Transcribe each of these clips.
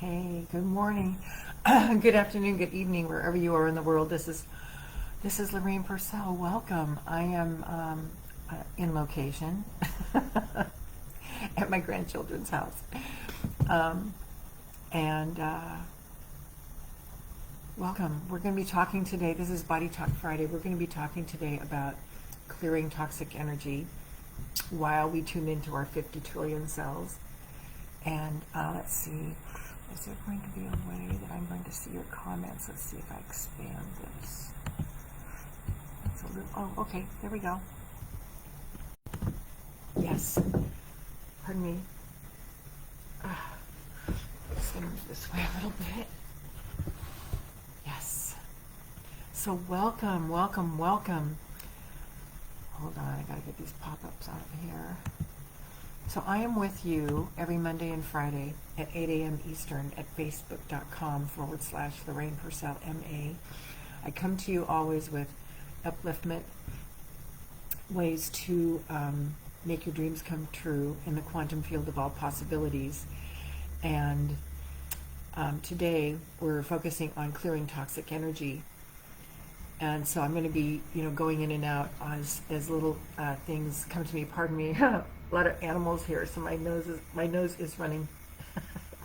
Hey, good morning, good afternoon, good evening, wherever you are in the world. This is Lorraine Pursell. Welcome. I am in location at my grandchildren's house, um, and welcome. We're going to be talking today. This is Body Talk Friday. We're going to be talking today about clearing toxic energy while we tune into our 50 trillion cells. And let's see. Is there going to be a way that I'm going to see your comments? Let's see if I expand this. That's a little, oh, okay, there we go. Yes. Pardon me. Just going to move this way a little bit. Yes. So welcome, welcome, welcome. Hold on, I got to get these pop-ups out of here. So I am with you every Monday and Friday at 8 a.m. Eastern at facebook.com/Lorraine Pursell MA. I come to you always with upliftment, ways to make your dreams come true in the quantum field of all possibilities. And today we're focusing on clearing toxic energy. And so I'm going to be, going in and out as little things come to me. Pardon me. A lot of animals here, so my nose is running.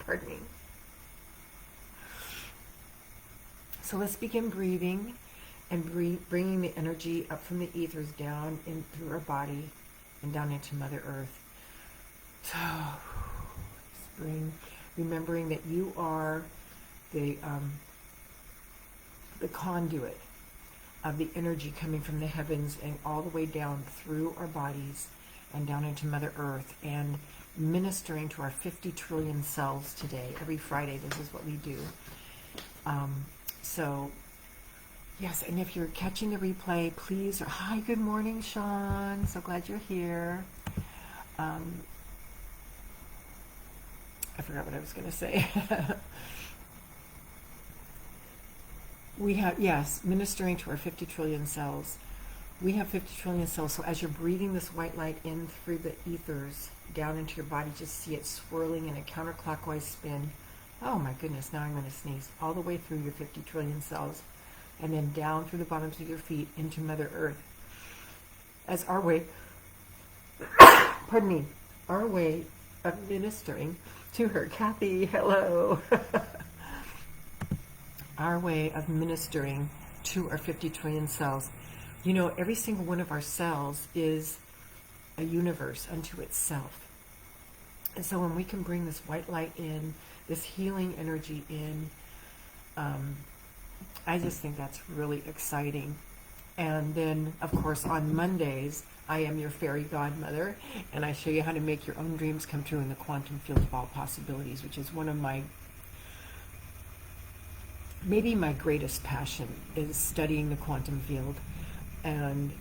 Pardon me. So let's begin breathing and bringing the energy up from the ethers down in through our body and down into Mother Earth. So remembering that you are the conduit of the energy coming from the heavens and all the way down through our bodies and down into Mother Earth, and ministering to our 50 trillion cells today. Every Friday, this is what we do. So, yes, and if you're catching the replay, please, hi, good morning, Sean. So glad you're here. I forgot what I was going to say. We have, yes, ministering to our 50 trillion cells. We have 50 trillion cells, so as you're breathing this white light in through the ethers down into your body, just see it swirling in a counterclockwise spin. Oh my goodness, now I'm going to sneeze. All the way through your 50 trillion cells, and then down through the bottoms of your feet into Mother Earth. As our way, pardon me, our way of ministering to her. Kathy, hello. Our way of ministering to our 50 trillion cells. Every single one of our cells is a universe unto itself. And so when we can bring this white light in, this healing energy in, I just think that's really exciting. And then, of course, on Mondays, I am your fairy godmother, and I show you how to make your own dreams come true in the quantum field of all possibilities, which is one of maybe my greatest passion is studying the quantum field and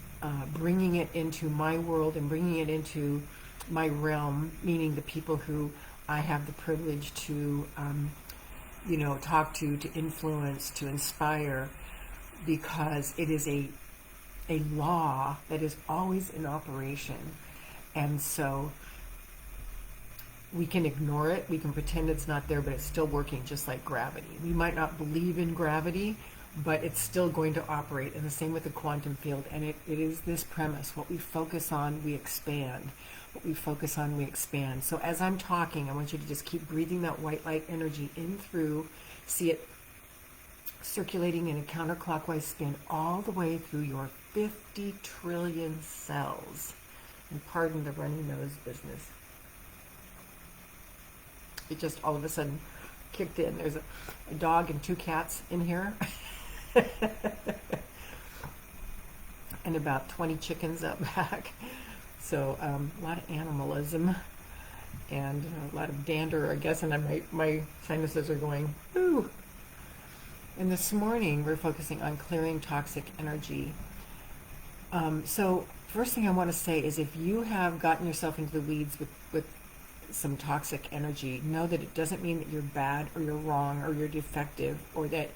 bringing it into my world and bringing it into my realm, meaning the people who I have the privilege to, talk to influence, to inspire, because it is a law that is always in operation. And so we can ignore it, we can pretend it's not there, but it's still working just like gravity. We might not believe in gravity, but it's still going to operate, and the same with the quantum field. And it is this premise: what we focus on, we expand. What we focus on, we expand. So as I'm talking, I want you to just keep breathing that white light energy in through, see it circulating in a counterclockwise spin all the way through your 50 trillion cells. And pardon the runny nose business. It just all of a sudden kicked in. There's a dog and 2 cats in here. And about 20 chickens out back. So a lot of animalism and a lot of dander, I guess, and my sinuses are going, ooh. And this morning we're focusing on clearing toxic energy. So first thing I want to say is, if you have gotten yourself into the weeds with some toxic energy, know that it doesn't mean that you're bad or you're wrong or you're defective or that,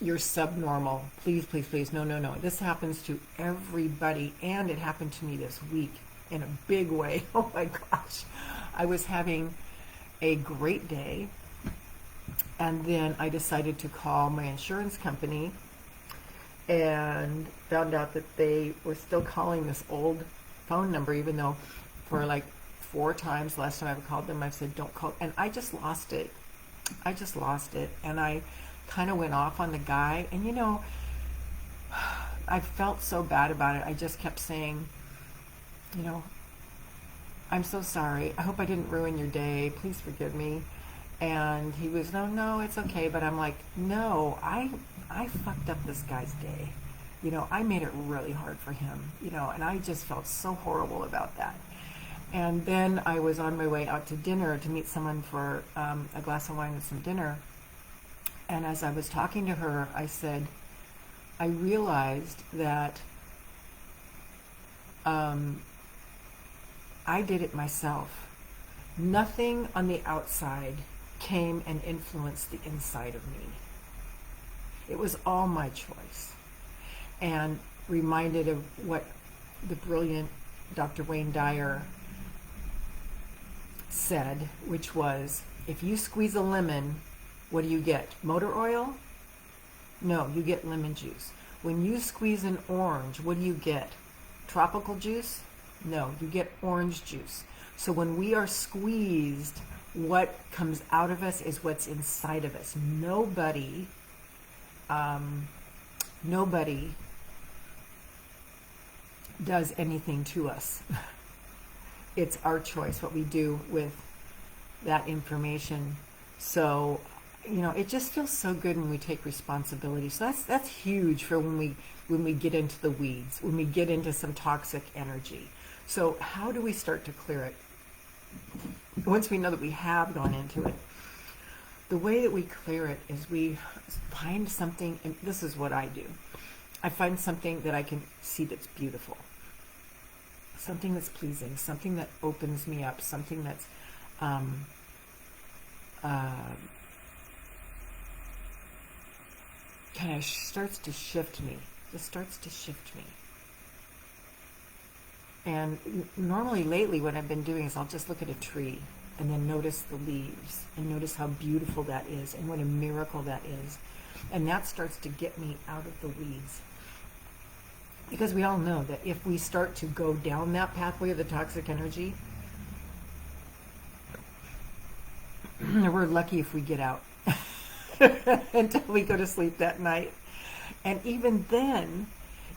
you're subnormal. Please, please, please. No, no, no. This happens to everybody, and it happened to me this week in a big way. Oh my gosh. I was having a great day. And then I decided to call my insurance company and found out that they were still calling this old phone number, even though for like 4 times last time I've called them, I've said, don't call. And I just lost it. And I kind of went off on the guy. And you know, I felt so bad about it. I just kept saying, you know, I'm so sorry. I hope I didn't ruin your day. Please forgive me. And he was, no, it's okay. But I'm like, no, I fucked up this guy's day. You know, I made it really hard for him, you know, and I just felt so horrible about that. And then I was on my way out to dinner to meet someone for a glass of wine and some dinner. And as I was talking to her, I said, I realized that I did it myself. Nothing on the outside came and influenced the inside of me. It was all my choice. And reminded of what the brilliant Dr. Wayne Dyer said, which was, if you squeeze a lemon, what do you get? Motor oil? No, you get lemon juice. When you squeeze an orange, what do you get? Tropical juice? No, you get orange juice. So when we are squeezed, what comes out of us is what's inside of us. Nobody does anything to us. It's our choice what we do with that information. So, you know, it just feels so good when we take responsibility. So that's huge for when we get into the weeds, when we get into some toxic energy. So how do we start to clear it? Once we know that we have gone into it, the way that we clear it is we find something, and this is what I do. I find something that I can see that's beautiful, something that's pleasing, something that opens me up, something that's kind of starts to shift me. Just starts to shift me. And normally lately what I've been doing is I'll just look at a tree and then notice the leaves and notice how beautiful that is and what a miracle that is. And that starts to get me out of the weeds. Because we all know that if we start to go down that pathway of the toxic energy, we're lucky if we get out until we go to sleep that night. And even then,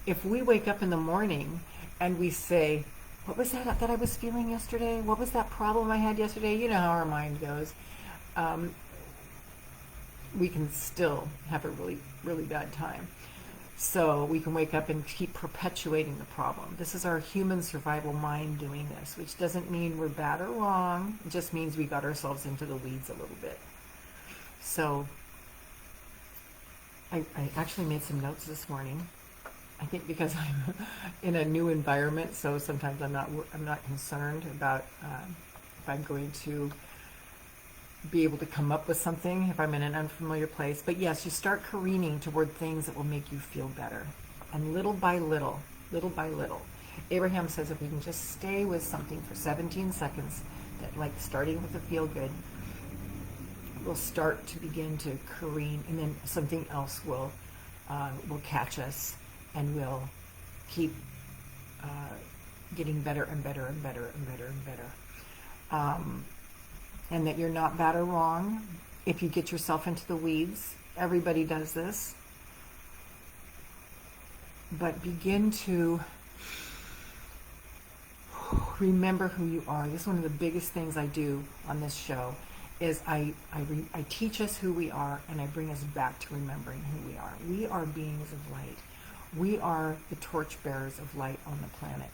if we wake up in the morning and we say, what was that I was feeling yesterday? What was that problem I had yesterday? You know how our mind goes. We can still have a really, really bad time. So we can wake up and keep perpetuating the problem. This is our human survival mind doing this, which doesn't mean we're bad or wrong. It just means we got ourselves into the weeds a little bit. So I actually made some notes this morning. I think because I'm in a new environment, so sometimes I'm not concerned about if I'm going to be able to come up with something if I'm in an unfamiliar place. But yes, you start careening toward things that will make you feel better. And little by little, Abraham says if we can just stay with something for 17 seconds, that like starting with the feel good, we'll start to begin to careen, and then something else will catch us, and we'll keep getting better and better and better and better and better. And that you're not bad or wrong if you get yourself into the weeds. Everybody does this. But begin to remember who you are. This is one of the biggest things I do on this show, is I teach us who we are, and I bring us back to remembering who we are. We are beings of light. We are the torchbearers of light on the planet.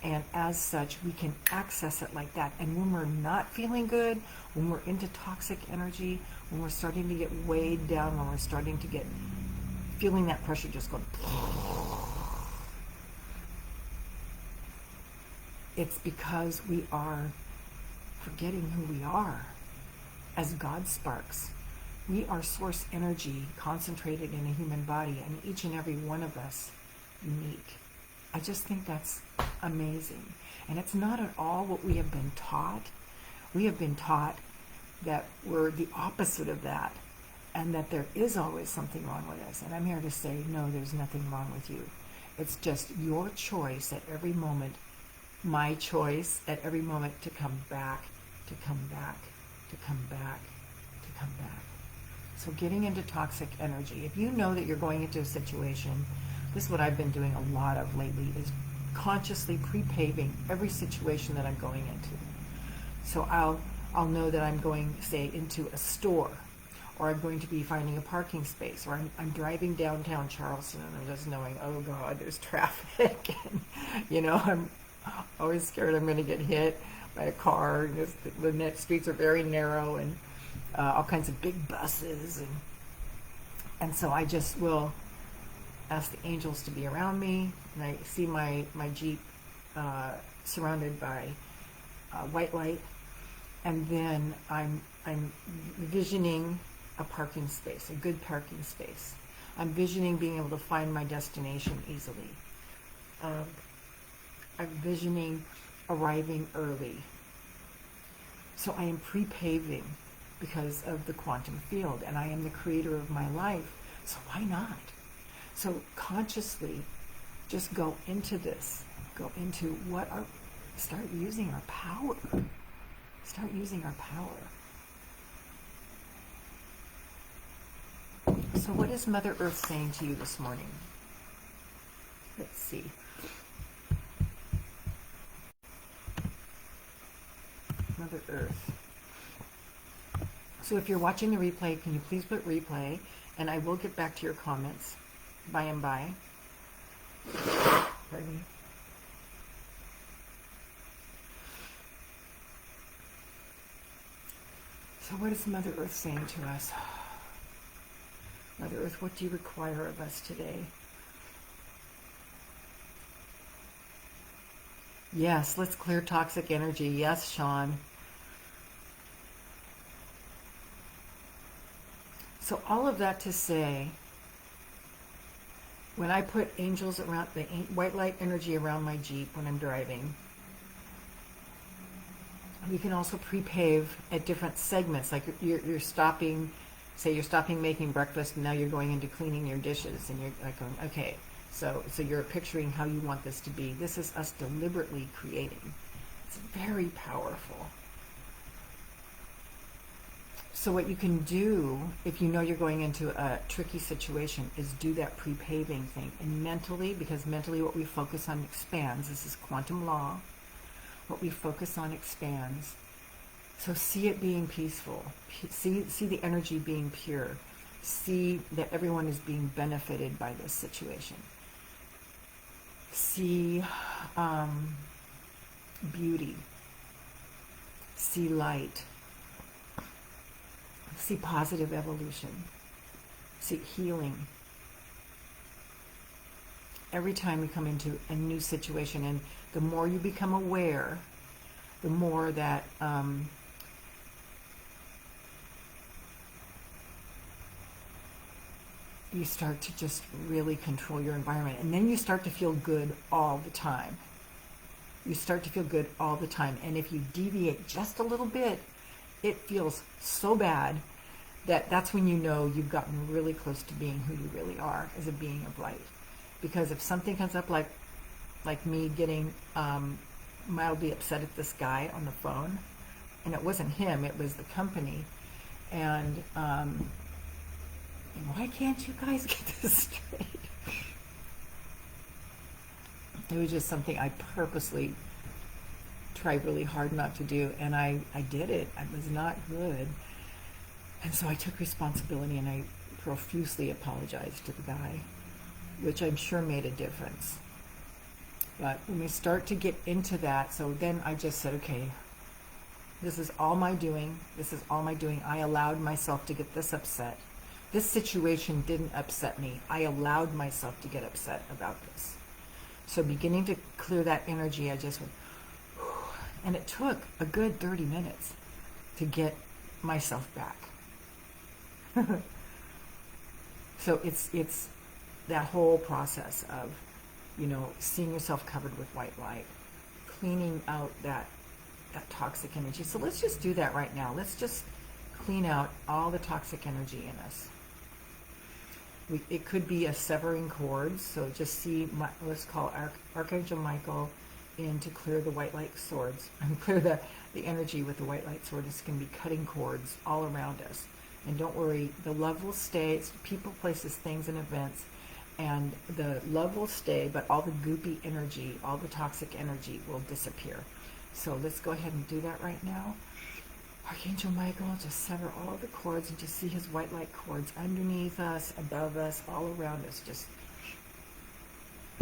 And as such, we can access it like that. And when we're not feeling good, when we're into toxic energy, when we're starting to get weighed down, when we're starting to get, feeling that pressure just go, it's because we are forgetting who we are as God sparks. We are source energy concentrated in a human body, and each and every one of us unique. I just think that's amazing. And it's not at all what we have been taught. We have been taught that we're the opposite of that, and that there is always something wrong with us. And I'm here to say, no, there's nothing wrong with you. It's just your choice at every moment, my choice at every moment to come back, to come back, to come back, to come back. So getting into toxic energy, if you know that you're going into a situation, this is what I've been doing a lot of lately, is consciously pre-paving every situation that I'm going into. So I'll know that I'm going, say, into a store, or I'm going to be finding a parking space, or I'm driving downtown Charleston and I'm just knowing, oh God, there's traffic. And, you know, I'm always scared I'm going to get hit by a car. And the streets are very narrow, and all kinds of big buses. And so I just will ask the angels to be around me. And I see my Jeep surrounded by white light. And then I'm visioning a parking space, a good parking space. I'm visioning being able to find my destination easily. I'm visioning arriving early. So I am pre-paving because of the quantum field, and I am the creator of my life. So why not? So consciously just go into this. Go into start using our power. Start using our power. So what is Mother Earth saying to you this morning? Let's see. Mother Earth. So if you're watching the replay, can you please put replay? And I will get back to your comments by and by. Pardon me. So what is Mother Earth saying to us? Mother Earth, what do you require of us today? Yes, let's clear toxic energy. Yes, Sean. So all of that to say, when I put angels around, the white light energy around my Jeep when I'm driving, we can also pre-pave at different segments. Like you're stopping, say you're stopping making breakfast, and now you're going into cleaning your dishes, and you're like going, okay, so you're picturing how you want this to be. This is us deliberately creating. It's very powerful. So what you can do, if you know you're going into a tricky situation, is do that pre-paving thing. And mentally, because mentally what we focus on expands. This is quantum law. What we focus on expands. So see it being peaceful. See the energy being pure. See that everyone is being benefited by this situation. See beauty. See light. See positive evolution. See healing. Every time you come into a new situation, and the more you become aware, the more that you start to just really control your environment. And then you start to feel good all the time. You start to feel good all the time. And if you deviate just a little bit, it feels so bad that that's when you know you've gotten really close to being who you really are as a being of light. Because if something comes up like me getting mildly upset at this guy on the phone, and it wasn't him, it was the company, and why can't you guys get this straight? It was just something I purposely tried really hard not to do, and I did it. I was not good. And so I took responsibility, and I profusely apologized to the guy, which I'm sure made a difference. But when we start to get into that, so then I just said, okay, this is all my doing. This is all my doing. I allowed myself to get this upset. This situation didn't upset me. I allowed myself to get upset about this. So beginning to clear that energy, I just went, whew, and it took a good 30 minutes to get myself back. So it's that whole process of, seeing yourself covered with white light, cleaning out that toxic energy. So let's just do that right now. Let's just clean out all the toxic energy in us. It could be a severing cords, so just see, let's call Archangel Michael in to clear the white light swords, and clear the energy with the white light sword. It's going to be cutting cords all around us. And don't worry, the love will stay. It's people, places, things, and events. And the love will stay, but all the goopy energy, all the toxic energy will disappear. So let's go ahead and do that right now. Archangel Michael, just sever all of the cords and just see his white light cords underneath us, above us, all around us. Just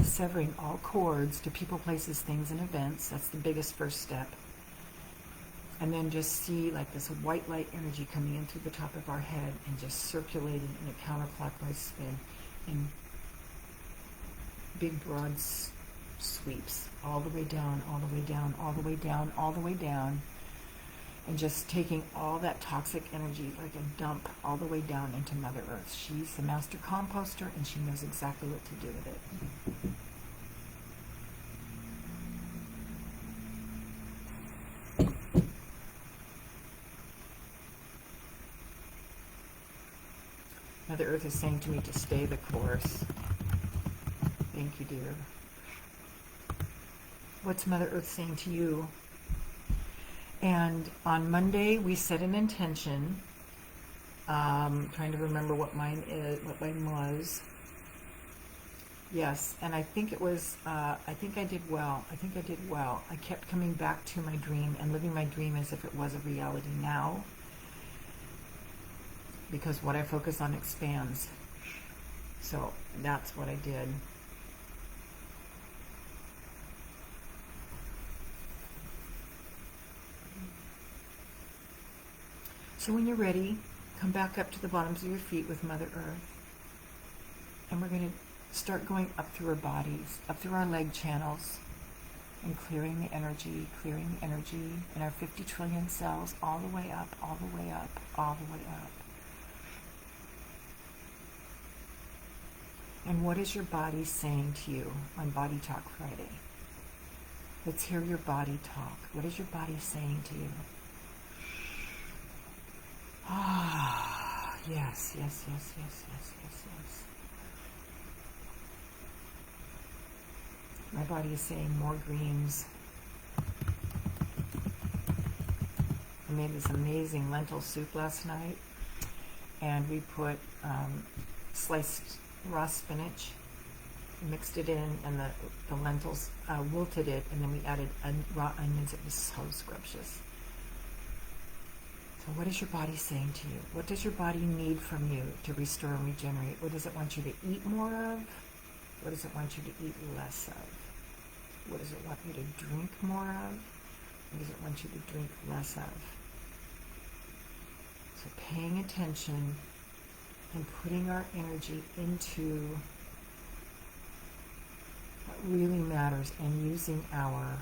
severing all cords to people, places, things, and events. That's the biggest first step. And then just see like this white light energy coming in through the top of our head and just circulating in a counterclockwise spin in big broad sweeps all the way down, all the way down, all the way down, all the way down, and just taking all that toxic energy like a dump all the way down into Mother Earth. She's the master composter, and she knows exactly what to do with it. Mother Earth is saying to me to stay the course. Thank you, dear. What's Mother Earth saying to you? And on Monday, we set an intention. Trying to remember what mine was. Yes, and I think it was, I think I did well. I kept coming back to my dream and living my dream as if it was a reality now. Because what I focus on expands. So that's what I did. So when you're ready, come back up to the bottoms of your feet with Mother Earth. And we're going to start going up through our bodies, up through our leg channels, and clearing the energy in our 50 trillion cells, all the way up, all the way up, all the way up. And what is your body saying to you on Body Talk Friday? Let's hear your body talk. What is your body saying to you? Ah, yes, yes, yes, yes, yes, yes, yes. My body is saying more greens. I made this amazing lentil soup last night, and we put sliced raw spinach, mixed it in, and the lentils wilted it, and then we added raw onions. It was so scrumptious. So what is your body saying to you? What does your body need from you to restore and regenerate? What does it want you to eat more of? What does it want you to eat less of? What does it want you to drink more of? What does it want you to drink less of? So paying attention and putting our energy into what really matters, and using our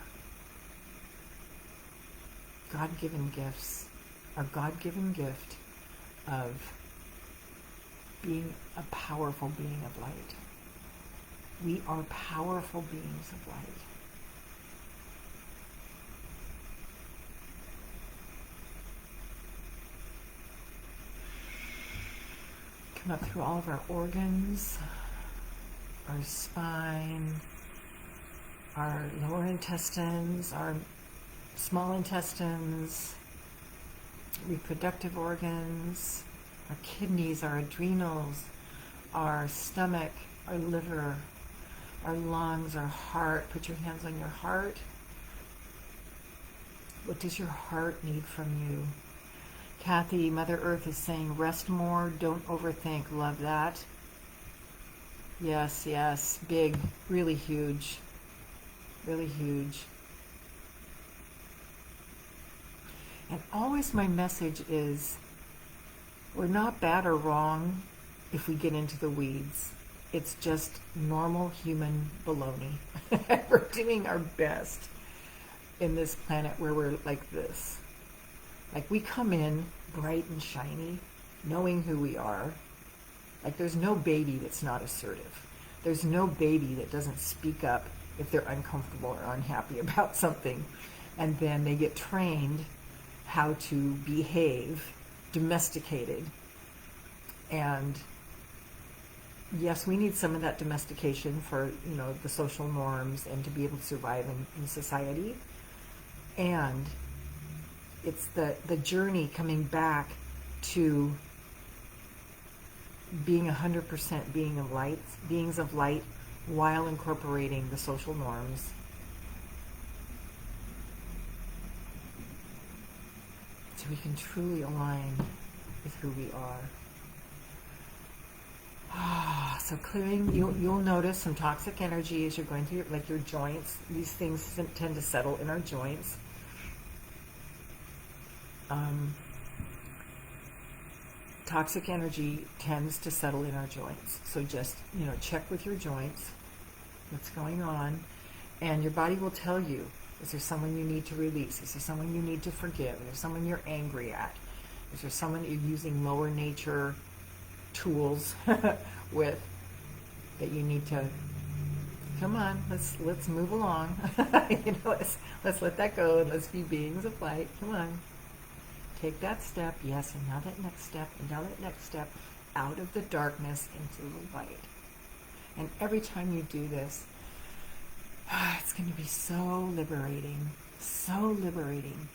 God-given gifts, our God-given gift of being a powerful being of light. We are powerful beings of light. Come up through all of our organs, our spine, our lower intestines, our small intestines, reproductive organs, our kidneys, our adrenals, our stomach, our liver, our lungs, our heart. Put your hands on your heart. What does your heart need from you? Kathy, Mother Earth is saying, rest more, don't overthink. Love that. Yes, yes, big, really huge, really huge. And always my message is, we're not bad or wrong if we get into the weeds. It's just normal human baloney. We're doing our best in this planet where we're like this. Like, we come in bright and shiny, knowing who we are. Like, there's no baby that's not assertive. There's no baby that doesn't speak up if they're uncomfortable or unhappy about something. And then they get trained how to behave domesticated. And yes, we need some of that domestication for, the social norms and to be able to survive in society. And it's the journey coming back to being 100% beings of light, while incorporating the social norms. So we can truly align with who we are. So clearing, you'll notice some toxic energy as you're going through, like your joints. These things tend to settle in our joints. Toxic energy tends to settle in our joints. So just, check with your joints, what's going on, and your body will tell you, is there someone you need to release? Is there someone you need to forgive? Is there someone you're angry at? Is there someone you're using lower nature tools with that you need to, come on, let's move along. Let's let that go, and let's be beings of light. Come on. Take that step, yes, and now that next step, and now that next step, out of the darkness into the light. And every time you do this, it's going to be so liberating, so liberating.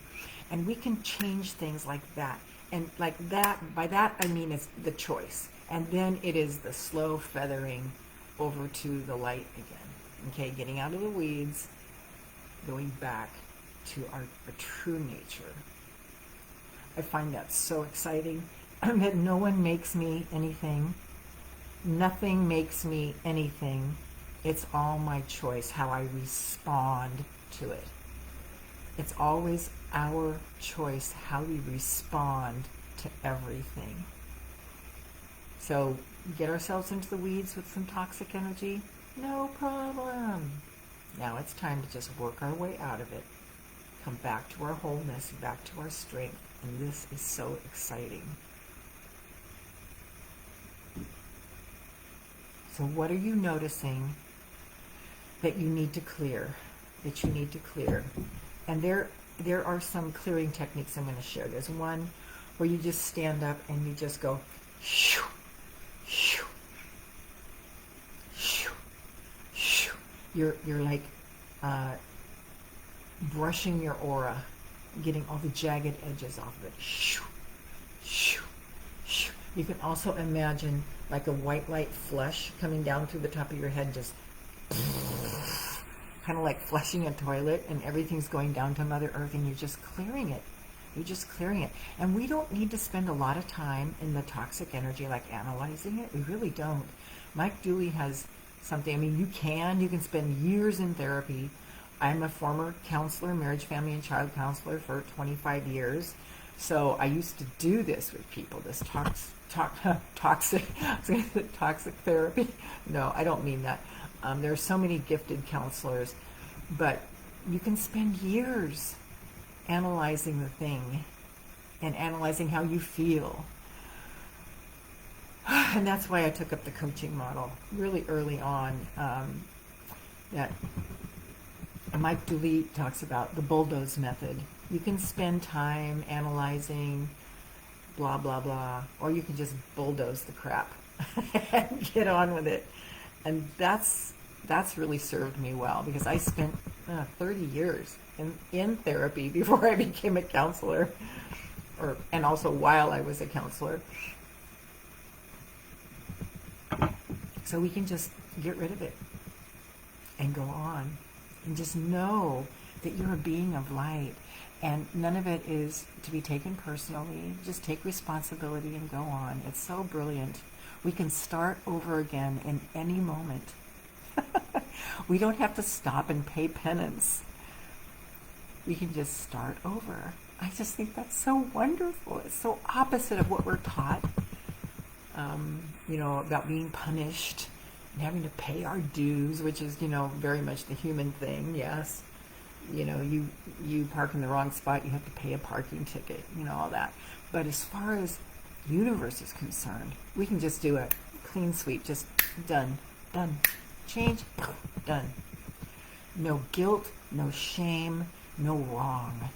And we can change things like that. And like that, by that I mean it's the choice. And then it is the slow feathering over to the light again. Okay, getting out of the weeds, going back to our true nature. I find that so exciting. That no one makes me anything. Nothing makes me anything. It's all my choice, how I respond to it. It's always our choice, how we respond to everything. So, get ourselves into the weeds with some toxic energy? No problem. Now it's time to just work our way out of it. Come back to our wholeness, back to our strength. And this is so exciting. So what are you noticing that you need to clear? And there are some clearing techniques I'm going to share. There's one where you just stand up and you just go shoo, shoo, shoo, shoo. You're like brushing your aura, getting all the jagged edges off of it. Shoo, shoo, shoo. You can also imagine like a white light flush coming down through the top of your head, just kind of like flushing a toilet, and everything's going down to Mother Earth, and you're just clearing it. And we don't need to spend a lot of time in the toxic energy, like analyzing it. We really don't. Mike Dooley has something. I mean, you can spend years in therapy. I'm a former counselor, marriage, family, and child counselor for 25 years. So I used to do this with people, this toxic therapy. No, I don't mean that. There are so many gifted counselors, but you can spend years analyzing the thing and analyzing how you feel. And that's why I took up the coaching model really early on. That Mike Dooley talks about the bulldoze method. You can spend time analyzing blah, blah, blah, or you can just bulldoze the crap and get on with it. And that's really served me well, because I spent 30 years in therapy before I became a counselor, and also while I was a counselor. So we can just get rid of it and go on. And just know that you're a being of light, and none of it is to be taken personally. Just take responsibility and go on. It's so brilliant. We can start over again in any moment. We don't have to stop and pay penance. We can just start over. I just think that's so wonderful. It's so opposite of what we're taught, about being punished and having to pay our dues, which is, very much the human thing. Yes, you park in the wrong spot, you have to pay a parking ticket, all that. But as far as the universe is concerned, we can just do a clean sweep, just done, change, done. No guilt, no shame, no wrong.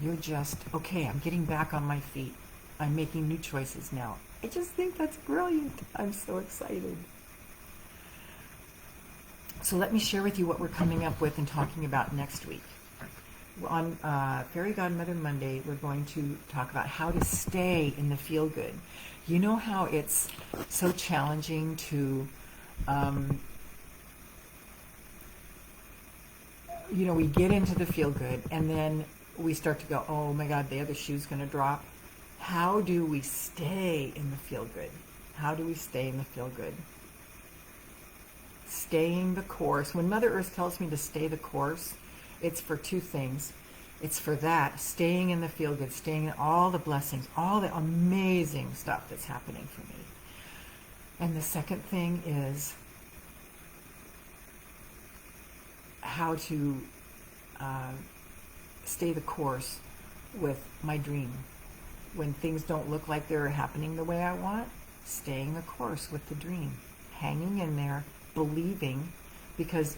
You're just, okay, I'm getting back on my feet. I'm making new choices now. I just think that's brilliant. I'm so excited. So let me share with you what we're coming up with and talking about next week. On Fairy Godmother Monday, we're going to talk about how to stay in the feel-good. You know how it's so challenging to, we get into the feel-good and then we start to go, oh my God, the other shoe's going to drop. How do we stay in the feel-good? How do we stay in the feel-good? Staying the course. When Mother Earth tells me to stay the course, it's for two things. It's for that, staying in the feel-good, staying in all the blessings, all the amazing stuff that's happening for me. And the second thing is how to stay the course with my dream. When things don't look like they're happening the way I want, staying the course with the dream. Hanging in there, believing, because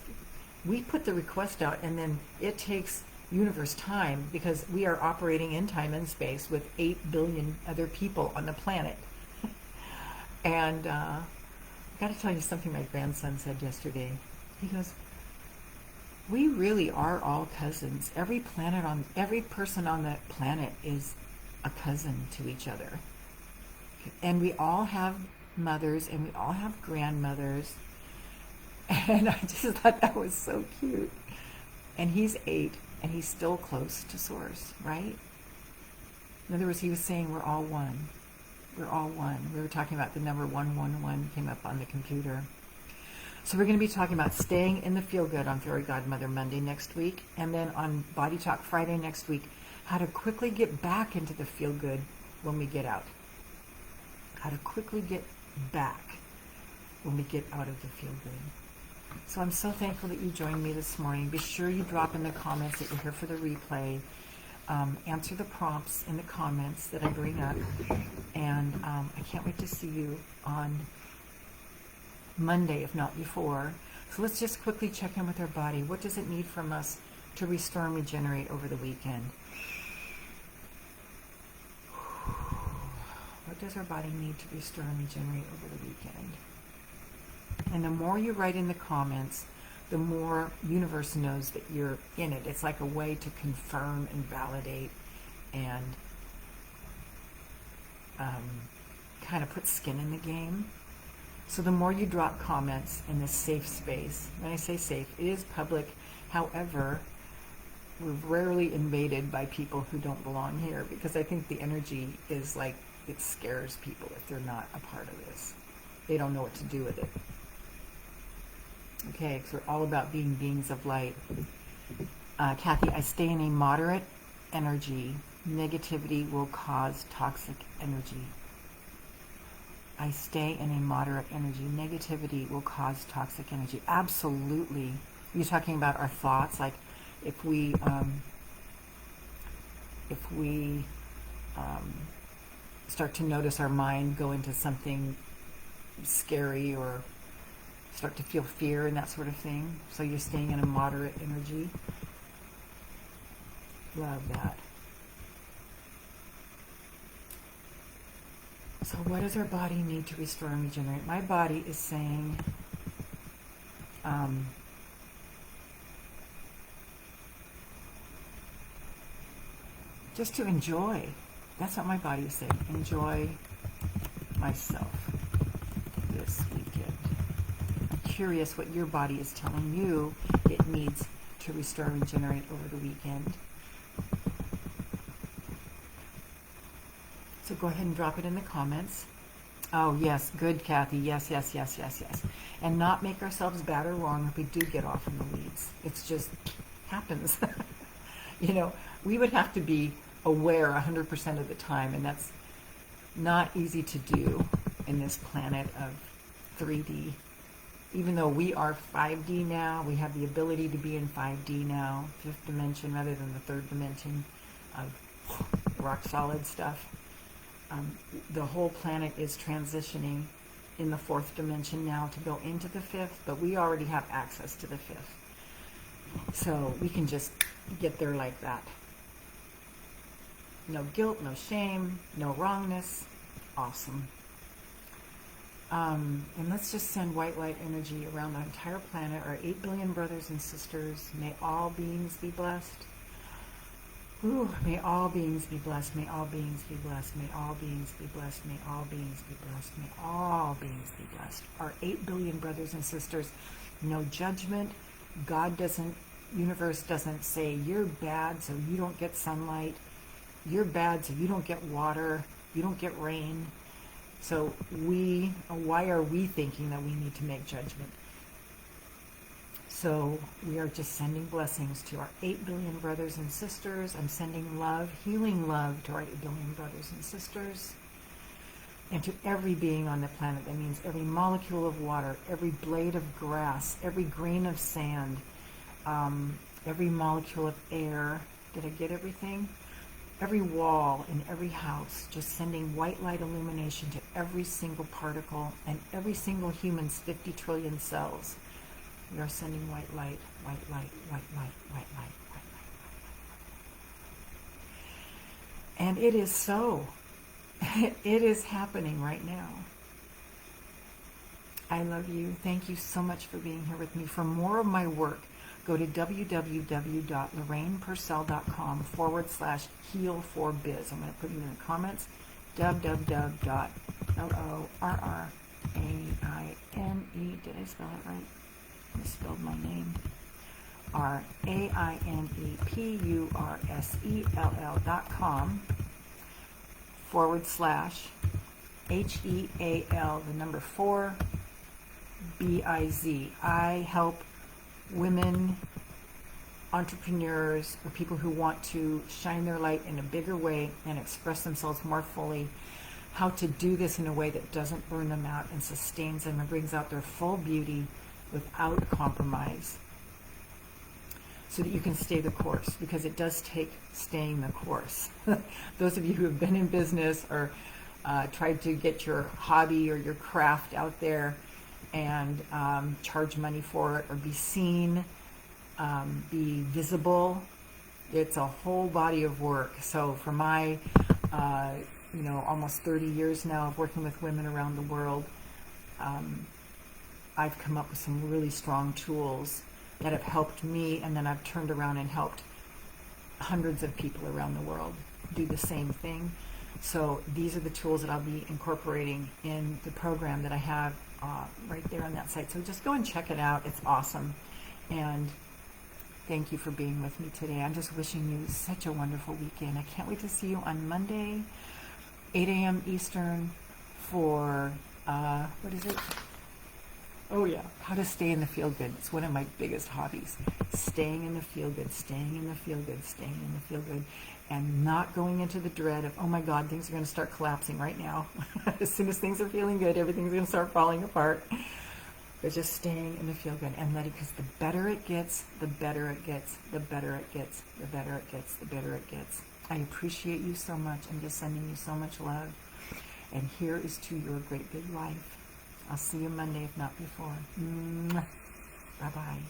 we put the request out and then it takes universe time, because we are operating in time and space with 8 billion other people on the planet. And I got to tell you something my grandson said yesterday. He goes, we really are all cousins. Every person on the planet is a cousin to each other. And we all have mothers and we all have grandmothers. And I just thought that was so cute. And he's 8 and he's still close to Source, right? In other words, he was saying we're all one. We're all one. We were talking about the number 111 came up on the computer. So we're going to be talking about staying in the feel-good on Fairy Godmother Monday next week. And then on Body Talk Friday next week, how to quickly get back into the feel-good when we get out. How to quickly get back when we get out of the feel-good. So I'm so thankful that you joined me this morning. Be sure you drop in the comments that you're here for the replay. Answer the prompts in the comments that I bring up. And I can't wait to see you on Monday, if not before. So let's just quickly check in with our body. What does it need from us to restore and regenerate over the weekend? What does our body need to restore and regenerate over the weekend? And the more you write in the comments, the more universe knows that you're in it. It's like a way to confirm and validate and kind of put skin in the game. So the more you drop comments in this safe space, when I say safe, it is public. However, we're rarely invaded by people who don't belong here, because I think the energy is like, it scares people if they're not a part of this. They don't know what to do with it. Okay, so we're all about being beings of light. Kathy, I stay in a moderate energy. Negativity will cause toxic energy. I stay in a moderate energy. Negativity will cause toxic energy. Absolutely. You're talking about our thoughts, like if we start to notice our mind go into something scary or start to feel fear and that sort of thing. So you're staying in a moderate energy. Love that. So what does our body need to restore and regenerate? My body is saying, just to enjoy. That's what my body is saying. Enjoy myself this weekend. I'm curious what your body is telling you it needs to restore and regenerate over the weekend. So go ahead and drop it in the comments. Oh, yes. Good, Kathy. Yes, yes, yes, yes, yes. And not make ourselves bad or wrong if we do get off in the weeds. It's just happens. We would have to be aware 100% of the time, and that's not easy to do in this planet of 3D. Even though we are 5D now, we have the ability to be in 5D now, 5th dimension rather than the 3rd dimension of rock solid stuff. The whole planet is transitioning in the 4th dimension now to go into the 5th, but we already have access to the 5th. So we can just get there like that. no guilt, no shame, no wrongness. Awesome. And let's just send white light energy around the entire planet, our 8 billion brothers and sisters. May all beings be blessed. Ooh, may all beings be blessed. May all beings be blessed. May all beings be blessed. May all beings be blessed. May all beings be blessed. Our 8 billion brothers and sisters. No judgment. God doesn't, universe doesn't say you're bad so you don't get sunlight. You're bad so you don't get water. You don't get rain. So why are we thinking that we need to make judgment? So we are just sending blessings to our 8 billion brothers and sisters. I'm sending love, healing love to our 8 billion brothers and sisters. And to every being on the planet. That means every molecule of water, every blade of grass, every grain of sand, every molecule of air. Did I get everything? Every wall in every house, just sending white light illumination to every single particle and every single human's 50 trillion cells. We are sending white light, white light, white light, white light, white light, white light. And it is so. It is happening right now. I love you. Thank you so much for being here with me. For more of my work, go to www.lorrainepursell.com/heal4biz. I'm going to put it in the comments. www.LORRAINE. Did I spell it right? I misspelled my name. RAINEPURSEL.com/HEAL4BIZ. I help women, entrepreneurs, or people who want to shine their light in a bigger way and express themselves more fully, how to do this in a way that doesn't burn them out and sustains them and brings out their full beauty without compromise, so that you can stay the course, because it does take staying the course. Those of you who have been in business or tried to get your hobby or your craft out there and charge money for it or be seen, be visible, it's a whole body of work. So for my almost 30 years now of working with women around the world, I've come up with some really strong tools that have helped me, and then I've turned around and helped hundreds of people around the world do the same thing. So these are the tools that I'll be incorporating in the program that I have right there on that site. So just go and check it out. It's awesome. And thank you for being with me today. I'm just wishing you such a wonderful weekend. I can't wait to see you on Monday, 8 a.m. Eastern for, what is it? Oh yeah, how to stay in the feel good. It's one of my biggest hobbies. Staying in the feel good, staying in the feel good, staying in the feel good, and not going into the dread of, oh my God, things are going to start collapsing right now. As soon as things are feeling good, everything's going to start falling apart. But just staying in the feel good and letting, because the better it gets, the better it gets, the better it gets, the better it gets, the better it gets. I appreciate you so much. I'm just sending you so much love. And here is to your great big life. I'll see you Monday, if not before. Bye-bye.